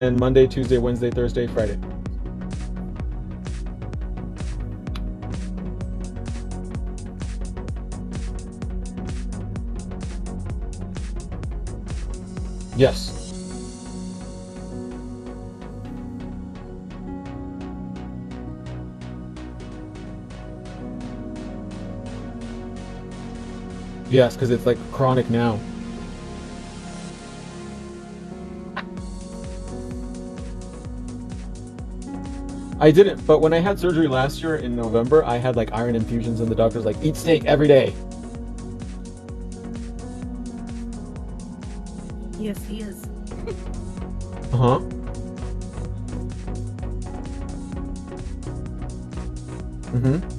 and Monday, Tuesday, Wednesday, Thursday, Friday. Yes. Yes, because it's like chronic now. I didn't, but when I had surgery last year in November, I had like iron infusions, and the doctor's like, eat steak every day. Yes, he is. Uh-huh. Mm-hmm.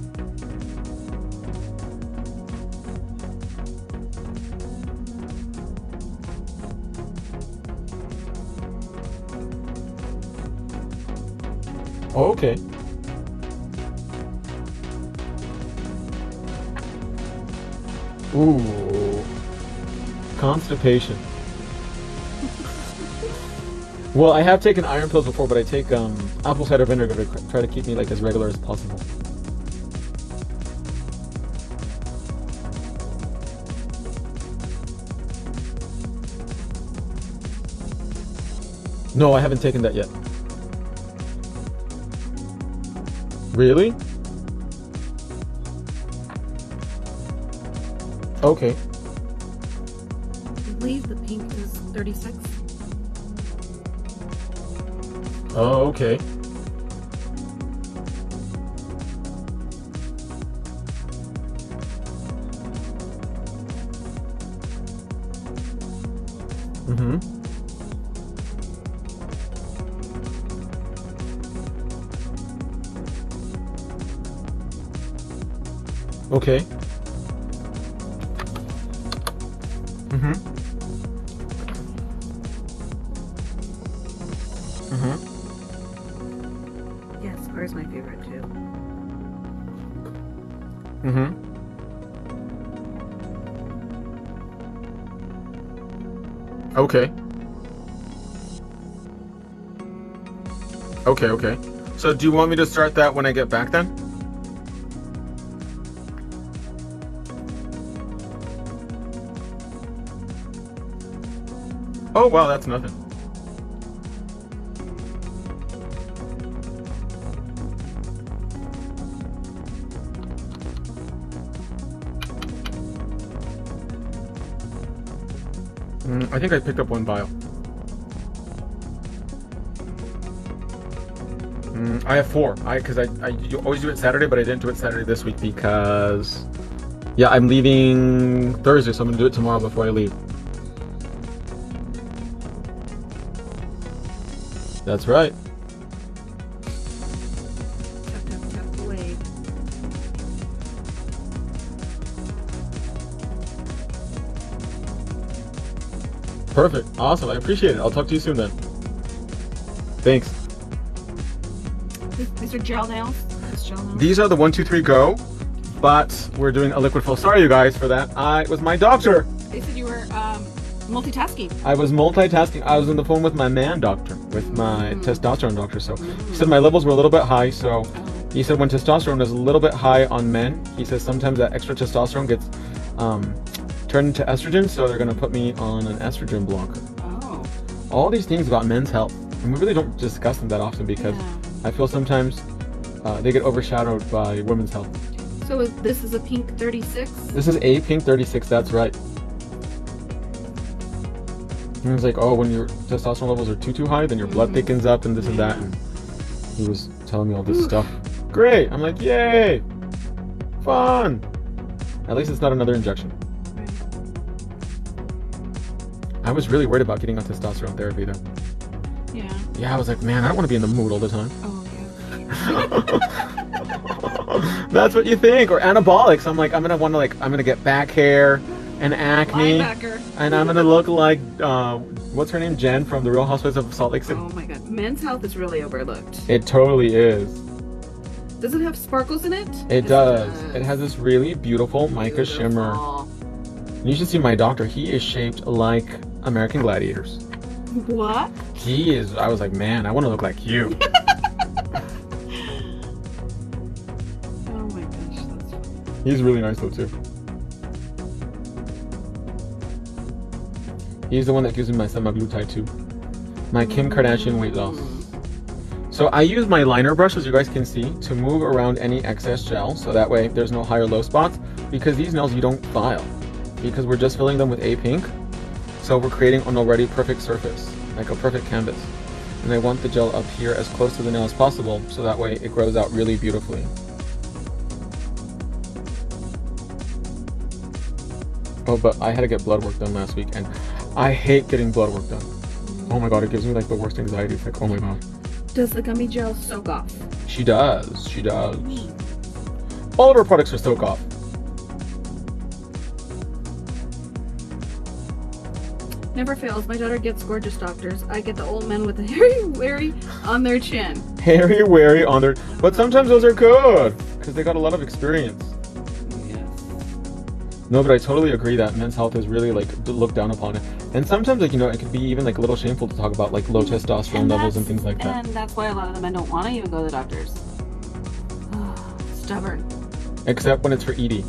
Oh, okay. Ooh. Constipation. Well, I have taken iron pills before, but I take apple cider vinegar to try to keep me like as regular as possible. No, I haven't taken that yet. Really? Okay. I believe the pink is 36. Oh, okay. Mm-hmm. Okay. Mm-hmm. Mm-hmm. Yes, ours my favorite too. Mm-hmm. Okay. Okay, okay. So do you want me to start that when I get back then? Oh, wow, that's nothing. I think I picked up one vial. I have four. Because I you always do it Saturday, but I didn't do it Saturday this week because, yeah, I'm leaving Thursday, so I'm gonna do it tomorrow before I leave. That's right. Tap, tap, tap away. Perfect. Awesome. I appreciate it. I'll talk to you soon then. Thanks. These are gel nails. This gel nails. These are the 1, 2, 3 go, but we're doing a liquid fill. Sorry, you guys, for that. I was my doctor. They said you were multitasking. I was multitasking. I was on the phone with my man doctor, with my testosterone doctor. So he said my levels were a little bit high. So he said when testosterone is a little bit high on men, he says sometimes that extra testosterone gets turned into estrogen. So they're gonna put me on an estrogen blocker. Oh. All these things about men's health, and we really don't discuss them that often because I feel sometimes they get overshadowed by women's health. So this is a pink 36? This is a pink 36. That's right. He was like, oh, when your testosterone levels are too high, then your blood thickens up and this and that. And he was telling me all this stuff. Great. I'm like, yay. Fun. At least it's not another injection. I was really worried about getting on testosterone therapy though. Yeah. Yeah, I was like, man, I don't want to be in the mood all the time. Oh, yeah. That's what you think. Or anabolics. I'm like, I'm gonna get back hair and acne. Linebacker. And I'm gonna look like what's her name? Jen from The Real Housewives of Salt Lake City. Oh my god. Men's health is really overlooked. It totally is. Does it have sparkles in it? It does. It has this really beautiful mica shimmer. And you should see my doctor. He is shaped like American gladiators. What? He is. I was like, man, I want to look like you. Oh my gosh, that's funny. He's really nice though too. He's the one that gives me my semaglutide too. My Kim Kardashian weight loss. So I use my liner brush, as you guys can see, to move around any excess gel, so that way there's no high or low spots, because these nails you don't file, because we're just filling them with apink. So we're creating an already perfect surface, like a perfect canvas. And I want the gel up here as close to the nail as possible, so that way it grows out really beautifully. Oh, but I had to get blood work done last week, and I hate getting blood work done. Oh my god, it gives me like the worst anxiety. It's like, oh my god. Does the gummy gel soak off? She does. She does. All of our products are soak off. Never fails. My daughter gets gorgeous doctors. I get the old men with the hairy wary on their chin. Hairy wary on their... But sometimes those are good, because they got a lot of experience. Yes. No, but I totally agree that men's health is really like looked down upon it. And sometimes, like, you know, it could be even like a little shameful to talk about like low testosterone levels and things like that. And that's why a lot of the men don't want to even go to the doctors. Stubborn. Except when it's for Edie.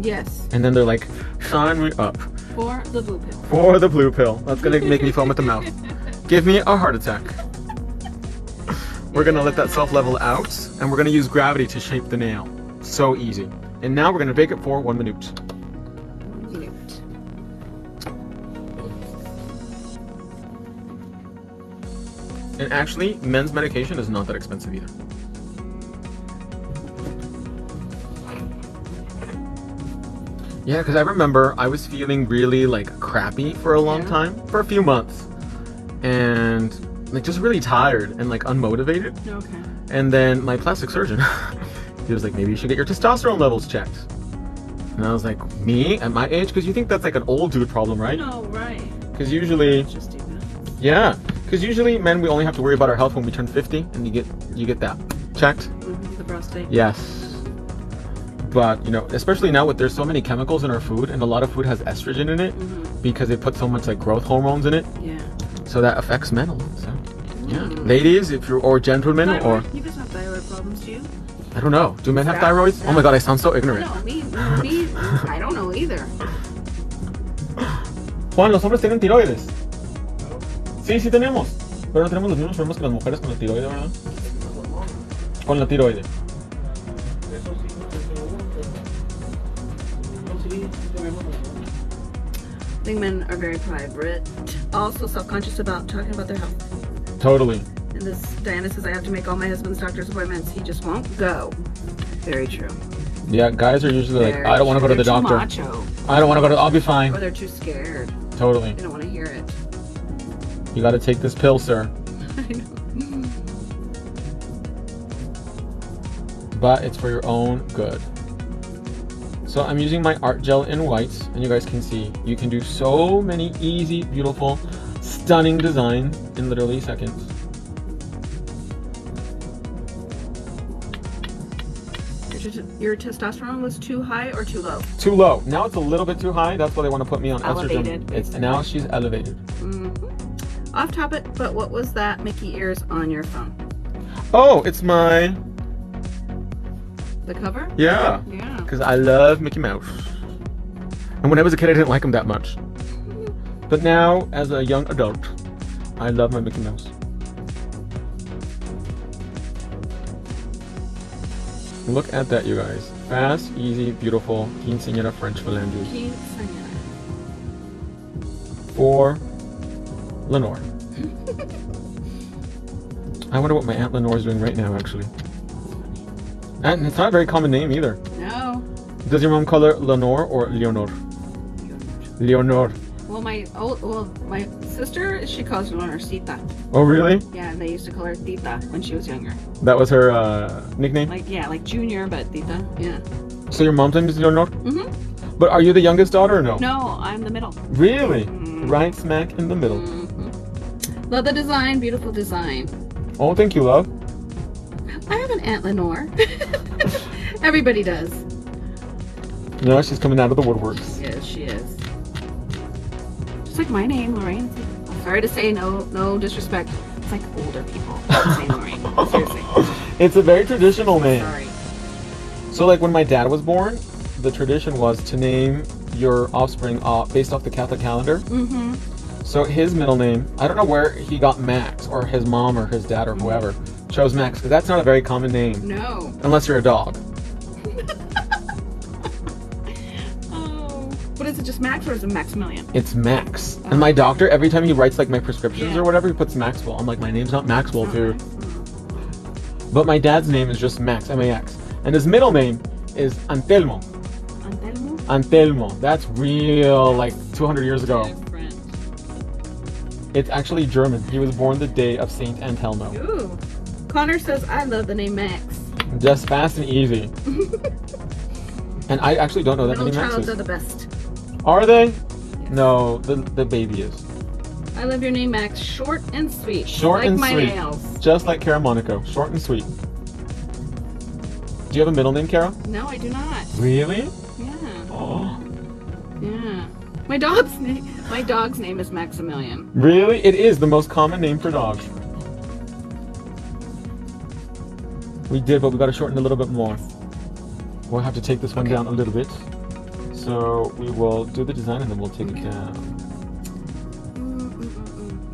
Yes. And then they're like, sign me up. For the blue pill. For the blue pill. That's gonna make me foam at the mouth. Give me a heart attack. We're gonna let that self level out, and we're gonna use gravity to shape the nail. So easy. And now we're gonna bake it for 1 minute. And actually, men's medication is not that expensive either. Yeah, because I remember I was feeling really like crappy for a long time, for a few months, and like just really tired and like unmotivated. Okay. And then my plastic surgeon, he was like, maybe you should get your testosterone levels checked. And I was like, me at my age? Because you think that's like an old dude problem, right? No, right. Because usually, yeah, because usually men, we only have to worry about our health when we turn 50, and you get that checked. The prostate. Yes. But, you know, especially now with there's so many chemicals in our food, and a lot of food has estrogen in it because they put so much like growth hormones in it. Yeah. So that affects men a lot. So, yeah. Ladies, if you're, or gentlemen, Thyroid. or... You guys have thyroid problems, do you? I don't know. Do men have thyroids? Oh my god, I sound so ignorant. No, me, I don't know either. Juan, ¿los hombres tienen tiroides? Sí, sí tenemos. Pero no tenemos los mismos problemas que las mujeres con la tiroide, ¿verdad? Con la tiroide. I think men are very private, also self-conscious about talking about their health. Totally. And this Diana says I have to make all my husband's doctor's appointments. He just won't go. Very true. Yeah, guys are usually like, I don't want to go to the doctor. Macho. I don't want to go to. I'll be fine. Or they're too scared. Totally. They don't want to hear it. You got to take this pill, sir. I know. But it's for your own good. So I'm using my art gel in white, and you guys can see you can do so many easy, beautiful, stunning designs in literally seconds. Your testosterone was too high or too low? Too low. Now it's a little bit too high. That's why they want to put me on Elevated. estrogen. It's now she's elevated. Off topic, but what was that Mickey ears on your phone? Oh, it's my... The cover? Yeah. Yeah. Because I love Mickey Mouse. And when I was a kid, I didn't like him that much. But now, as a young adult, I love my Mickey Mouse. Look at that, you guys. Fast, easy, beautiful, quinceañera French phalanges. Quinceañera. For Lenore. I wonder what my Aunt Lenore is doing right now, actually. And it's not a very common name either. No. Does your mom call her Lenore or Leonor? Leonor. Well, my sister, she calls her Sita. Oh, really? Yeah, and they used to call her Tita when she was younger. That was her nickname? Like Junior, but Tita. Yeah. So your mom's name is Leonor? Mm-hmm. But are you the youngest daughter or no? No, I'm the middle. Really? Right smack in the middle. Love the design, beautiful design. Oh, thank you, love. I have an Aunt Lenore. Everybody does. No, she's coming out of the woodworks. Yes, she is. Just like my name, Lorraine. Sorry to say, no disrespect. It's like older people saying Lorraine. Seriously. It's a very traditional name. Sorry. So like when my dad was born, the tradition was to name your offspring based off the Catholic calendar. Mm-hmm. So his middle name, I don't know where he got Max, or his mom or his dad or whoever chose Max, because that's not a very common name. No. Unless you're a dog. Oh. But is it just Max or is it Maximilian? It's Max. And my doctor, every time he writes like my prescriptions Yeah. or whatever, he puts Maxwell. I'm like, my name's not Maxwell, Oh, dude. Max. But my dad's name is just Max, M-A-X. And his middle name is Antelmo. Antelmo? Antelmo. That's real, like 200 years ago. Different. It's actually German. He was born the day of Saint Antelmo. Ooh. Connor says, I love the name Max. Just fast and easy. And I actually don't know that Middle many childs Maxes. are the best. Are they? Yes. No, the baby is. I love your name, Max. Short and sweet. Short like and my sweet. nails. Just like Cara Monaco. Short and sweet. Do you have a middle name, Cara? No, I do not. Really? Yeah. Oh. Yeah. My dog's name is Maximilian. Really? It is the most common name for dogs. We did, but we got to shorten a little bit more. We'll have to take this one down a little bit. So we will do the design and then we'll take it down.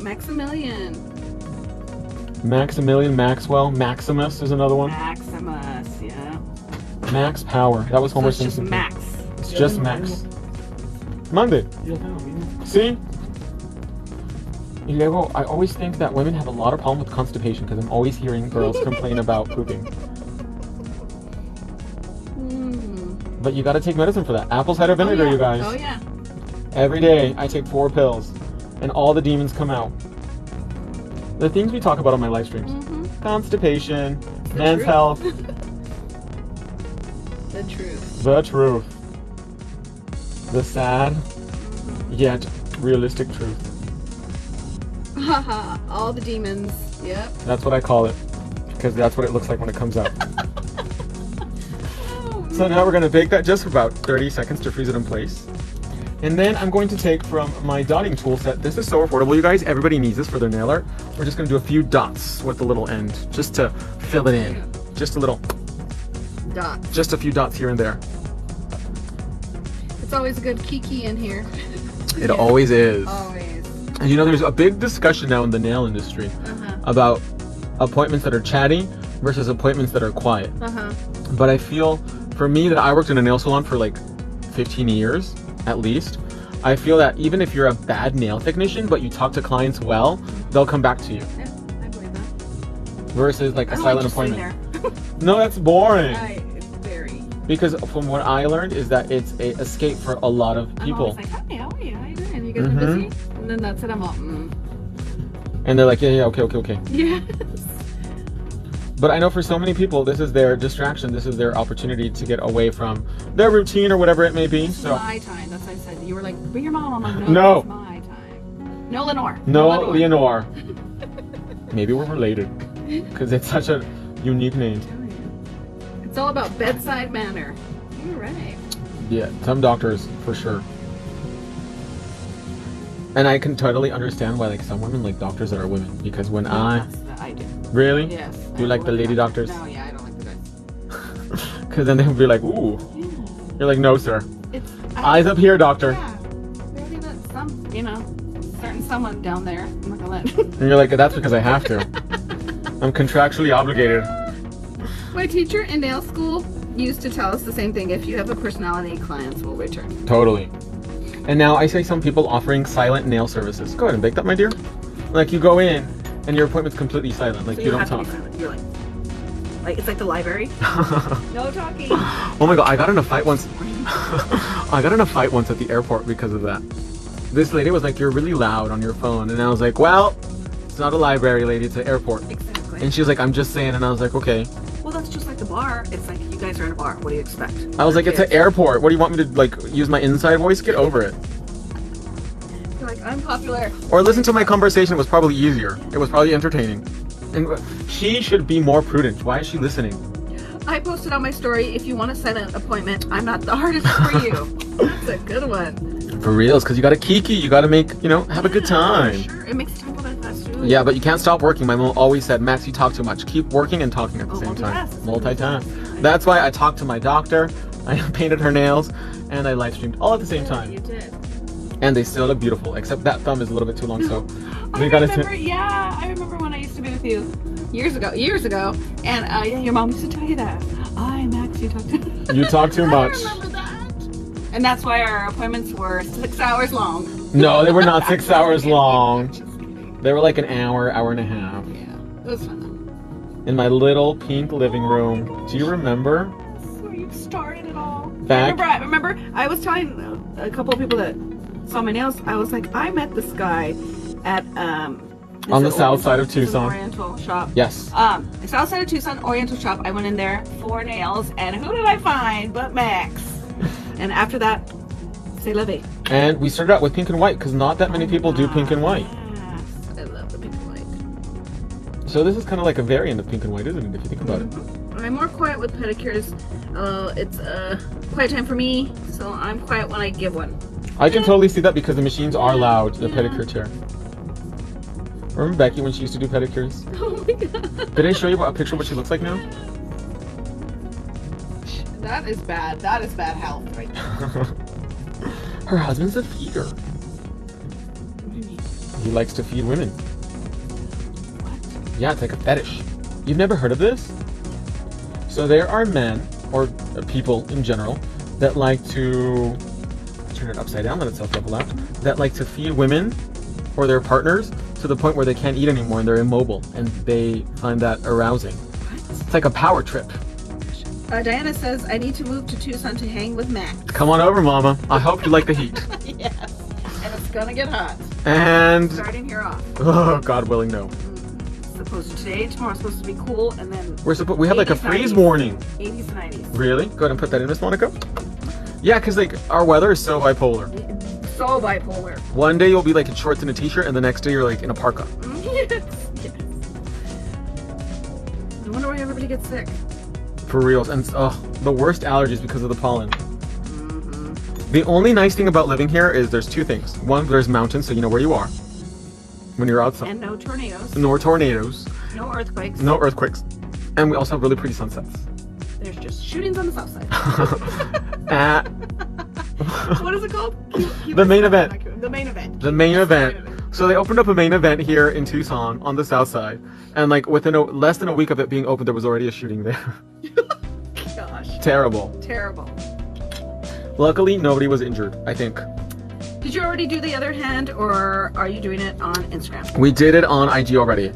Maximilian. Maximilian, Maxwell, Maximus is another one. Maximus, yeah. Max Power. That was So Homer it's just Simpson. Max. It's just Max. Monday. See? Y luego, I always think that women have a lot of problem with constipation because I'm always hearing girls complain about pooping. But you gotta take medicine for that. Apple cider vinegar, yeah. you guys. Oh, yeah. Every day I take 4 pills and all the demons come out. The things we talk about on my live streams. Constipation, men's truth. health, The truth. the truth. The sad, yet realistic truth. Haha, all the demons. Yep. That's what I call it. Because that's what it looks like when it comes out. So now we're going to bake that just for about 30 seconds to freeze it in place. And then I'm going to take from my dotting tool set. This is so affordable, you guys. Everybody needs this for their nail art. We're just going to do a few dots with the little end just to fill it in. Just a little, Dots. just a few dots here and there. It's always a good kiki in here. It always is. Always. And you know, there's a big discussion now in the nail industry about appointments that are chatty versus appointments that are quiet. But I feel, for me, that I worked in a nail salon for like 15 years at least. I feel that even if you're a bad nail technician, but you talk to clients well, they'll come back to you. Yeah, I believe that. Versus like a I don't silent like appointment. just sitting No, that's boring. there. It's very. Because from what I learned is that it's a escape for a lot of I'm people. always like, hi, how are you? How you doing? You guys been busy? And then that's it. I'm all, And they're like, yeah, okay. Yes. But I know for so many people, this is their distraction. This is their opportunity to get away from their routine or whatever it may be. It's So my time. That's what I said. You were like, bring your mom. I'm like, No. It's my time. No, Lenore. no, Leonore. Maybe we're related because it's such a unique name. It's all about bedside manner. You're right. Yeah, some doctors for sure. And I can totally understand why like some women like doctors that are women, because when I do. really Yes. do you like the lady doctors? No, yeah, I don't like the guys. Because then they'll be like, ooh. Yeah. You're like, no, sir. It's Eyes up here, doctor. Yeah. They already let some, certain someone down there. I'm not gonna let. And you're like, that's because I have to. I'm contractually obligated. My teacher in nail school used to tell us the same thing. If you have a personality, clients will return. Totally. And now I see some people offering silent nail services. Go ahead and bake that, my dear. Like you go in and your appointment's completely silent. Like So you don't have to talk. be silent. You're like it's like the library. No talking. Oh my god, I got in a fight once. I got in a fight once at the airport because of that. This lady was like, you're really loud on your phone. And I was like, well, it's not a library, lady, it's an airport. Exactly. And she was like, I'm just saying. And I was like, okay. Well, that's just like the bar. It's like you guys are in a bar. What do you expect? I was like, it's an airport. What do you want me to like use my inside voice? Get over it. You're like, I'm popular. Or listen to my conversation. It was probably easier. It was probably entertaining. And she should be more prudent. Why is she listening? I posted on my story, if you want to set an appointment, I'm not the artist for you. That's a good one. For reals, because you got to kiki, you got to make, have a good time. Sure, it makes time go by fast too. Yeah, but you can't stop working. My mom always said, Max, you talk too much. Keep working and talking at the same time. Multitask. That's why I talked to my doctor, I painted her nails, and I live streamed all at the same time. You did. And they still look beautiful, except that thumb is a little bit too long, so I remember when I used to be with you years ago, and your mom used to tell you that. Max, you talk too You talk too much. I remember that. And that's why our appointments were 6 hours long. No, they were not 6 hours long. They were like an hour and a half. Yeah, it was fun. In my little pink living room. Do you remember? This is where you started it all. Back. I remember I was telling a couple of people that saw my nails, I was like, I met this guy at on the south side of Tucson. Oriental shop. Yes. South side of Tucson Oriental shop. I went in there for nails, and who did I find but Max? And after that, c'est la vie. And we started out with pink and white because not that many people do pink and white. Yes, I love the pink and white. So this is kind of like a variant of pink and white, isn't it? If you think about it. I'm more quiet with pedicures. It's quiet time for me, so I'm quiet when I give one. I can totally see that because the machines are loud. The pedicure chair. Remember Becky when she used to do pedicures? Oh my god. Did I show you a picture of what she looks like now? That is bad. That is bad health right now. Her husband's a feeder. What do you mean? He likes to feed women. What? Yeah, it's like a fetish. You've never heard of this? So there are men, or people in general, that like to turn it upside down, let itself level out, that like to feed women or their partners to the point where they can't eat anymore and they're immobile, and they find that arousing. What? It's like a power trip. Diana says, I need to move to Tucson to hang with Max. Come on over, Mama. I hope you like the heat. Yes. And it's gonna get hot. And Starting here off. oh, God willing, no. Supposed to today, tomorrow's supposed to be cool, and then We have like a 80s, freeze 90s. warning. 80s, 90s. Really? Go ahead and put that in, Miss Monica. Yeah, because like our weather is so bipolar. So bipolar. One day you'll be like in shorts and a t-shirt, and the next day you're like in a parka. Yes. Yes. I wonder why everybody gets sick. For reals. And the worst allergies because of the pollen. The only nice thing about living here is there's two things. One, there's mountains, so you know where you are when you're outside. And no tornadoes. No tornadoes. No earthquakes. No earthquakes. And we also have really pretty sunsets. There's just shootings on the south side. What is it called? The main event. The main event. The main event. So they opened up a main event here in Tucson on the south side. And like within less than a week of it being open, there was already a shooting there. Gosh. Terrible. Terrible. Luckily, nobody was injured, I think. Did you already do the other hand, or are you doing it on Instagram? We did it on IG already.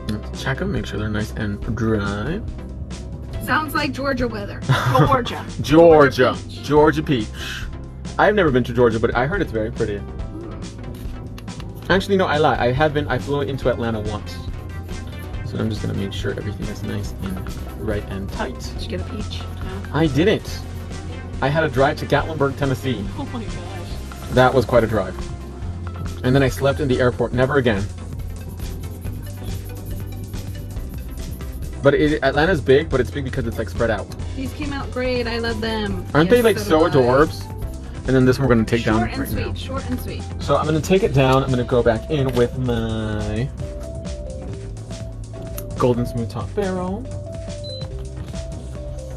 Let's check them, make sure they're nice and dry. Sounds like Georgia weather. Georgia. Georgia. Peach. Georgia Peach. I've never been to Georgia, but I heard it's very pretty. Actually, no, I lie. I flew into Atlanta once. So I'm just gonna make sure everything is nice and right and tight. Did you get a peach? No. I didn't. I had a drive to Gatlinburg, Tennessee. Oh my gosh. That was quite a drive. And then I slept in the airport. Never again. But Atlanta's big, but it's big because it's like spread out. These came out great. I love them. Aren't they like so adorbs? And then this one we're gonna take down Short and right sweet. now. Short and sweet. So I'm gonna take it down. I'm gonna go back in with my golden smooth top barrel.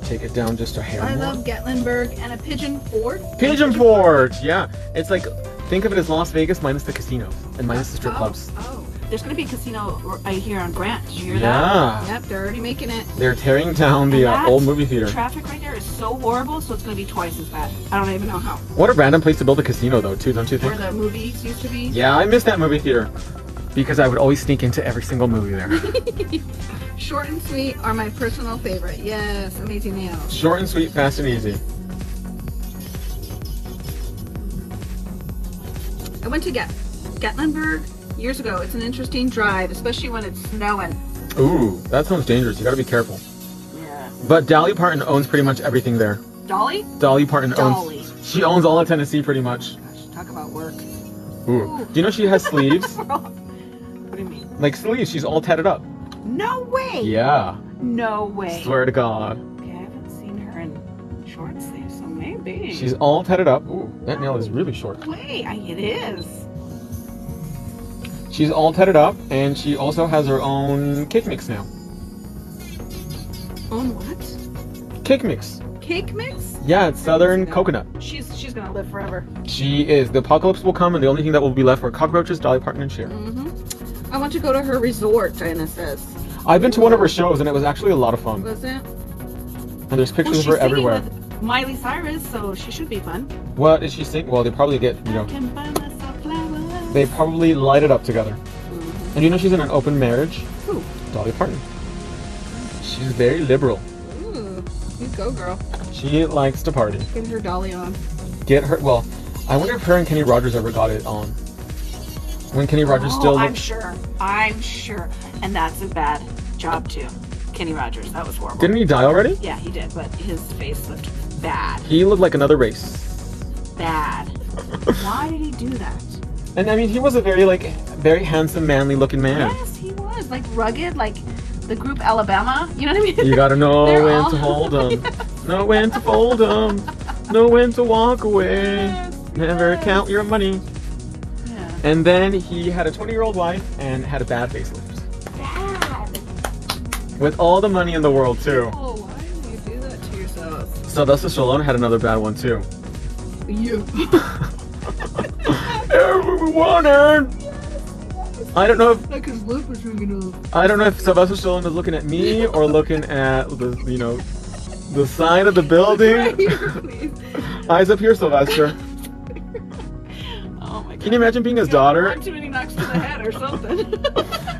Take it down just a hair I more. love Gatlinburg and a Pigeon Fort. Pigeon Forge, yeah. It's like, think of it as Las Vegas minus the casinos and minus the strip clubs. Oh. There's going to be a casino right here on Grant. Did you hear Yeah. that? Yep, they're already making it. They're tearing down the old movie theater. Traffic right there is so horrible, so it's going to be twice as bad. I don't even know how. What a random place to build a casino though, too, don't you think? Where the movies used to be. Yeah, I miss that movie theater because I would always sneak into every single movie there. Short and sweet are my personal favorite. Yes, amazing nails. Short and sweet, fast and easy. I went to Gatlinburg years ago. It's an interesting drive, especially when it's snowing. Ooh, that sounds dangerous. You gotta be careful. Yeah. But Dolly Parton owns pretty much everything there. Dolly? Dolly Parton Dolly. owns. She owns all of Tennessee pretty much. Gosh, talk about work. Ooh. Do you know she has sleeves? What do you mean? Like sleeves, she's all tatted up. No way. Yeah. No way. Swear to God. Okay, I haven't seen her in short sleeves, so maybe. She's all tatted up. Ooh, that nail is really short. Wait, it is. She's all tatted up, and she also has her own cake mix now. On what? Cake mix. Cake mix? Yeah, it's southern coconut. She's gonna live forever. She is. The apocalypse will come, and the only thing that will be left are cockroaches, Dolly Parton, and Cher. I want to go to her resort, Diana says. I've been to one of her shows, and it was actually a lot of fun. Was it? And there's pictures of her everywhere. With Miley Cyrus, so she should be fun. What did she sing? Well, they probably get, you know, Can buy myself flowers. they probably light it up together. And you know she's in an open marriage? Who? Dolly Parton. She's very liberal. Ooh, you go, girl. She likes to party. Get her dolly on. Get her, well, I wonder if her and Kenny Rogers ever got it on. When Kenny Rogers still I'm looked... sure. I'm sure. And that's a bad job, too. Kenny Rogers. That was horrible. Didn't he die already? Yeah, he did, but his face looked bad. He looked like another race. Bad. Why did he do that? And I mean, he was a very handsome, manly looking man. Yes, he was. Like rugged, like the group Alabama. You know what I mean? You gotta know They're when all- to hold 'em. Know when to fold 'em. Know when to walk away. Yes, Never yes. count your money. Yeah. And then he had a 20-year-old wife and had a bad facelift. Bad. With all the money in the world, too. Oh, why do you do that to yourself? Sylvester Stallone had another bad one, too. You. Everyone earned. I don't know if Like his lip was ringing off. I don't know if Sylvester Stallone is looking at me or looking at the, you know, the side of the building. Right here, please. Eyes up here, Sylvester. Oh my God. Can you imagine being his daughter? Too many knocks to the head or something.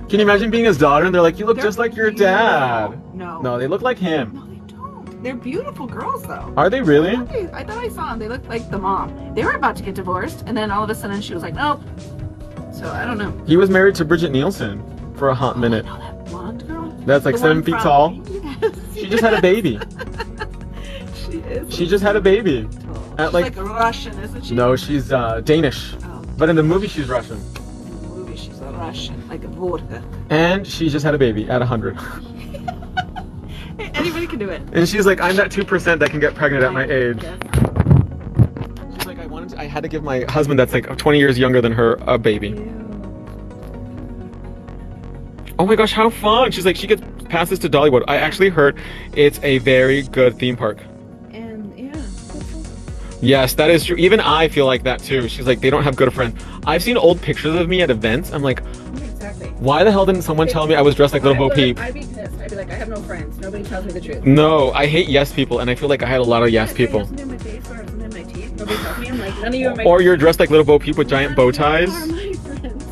Can you imagine being his daughter and they're like, you look They're just like your dad? No. No, they look like him. No, they don't. They're beautiful girls, though. Are they really? I thought I saw them. They looked like the mom. They were about to get divorced, and then all of a sudden she was like, nope. So I don't know. He was married to Bridget Nielsen for a hot minute. Oh, that blonde girl? That's like The 7 one feet from- tall. Yes. She just had a baby. She is. She just had a baby. At She's like, like Russian, isn't she? no, she's Danish. Oh, But in the movie, she's Russian. in the movie she's a Russian, like a vodka. And she just had a baby at 100. Hey, anybody can do it. And she's like, I'm that 2% that can get pregnant at my age. Yes. She's like, I had to give my husband that's like 20 years younger than her a baby. Ew. Oh my gosh, how fun! She's like, she gets passes to Dollywood. I actually heard it's a very good theme park. And yeah. Yes, that is true. Even I feel like that too. She's like, they don't have good friends. I've seen old pictures of me at events. I'm like, Exactly. why the hell didn't someone tell me I was dressed like Little Bo Peep? I'd be pissed. I'd be like, I have no friends. Nobody tells me the truth. No, I hate yes people, and I feel like I had a lot of yes people. Something in my face or something in my teeth. Nobody tells me. I'm like, none of you are my Or you're dressed like Little Bo Peep with giant bow ties. None of you are my friends.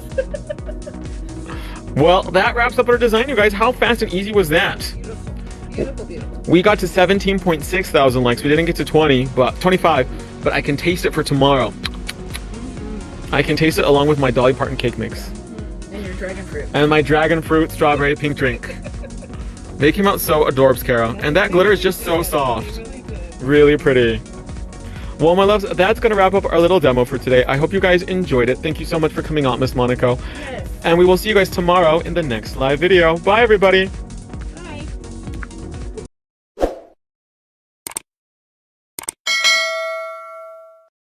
Well, that wraps up our design, you guys. How fast and easy was that? Beautiful. Beautiful, beautiful. We got to 17.6 thousand likes. We didn't get to 25, but I can taste it for tomorrow. I can taste it along with my Dolly Parton cake mix. And your dragon fruit. And my dragon fruit strawberry pink drink. They came out so adorbs, Kara. And that glitter is just so soft. Really pretty. Well, my loves, that's going to wrap up our little demo for today. I hope you guys enjoyed it. Thank you so much for coming out, Miss Monaco. Yes. And we will see you guys tomorrow in the next live video. Bye, everybody.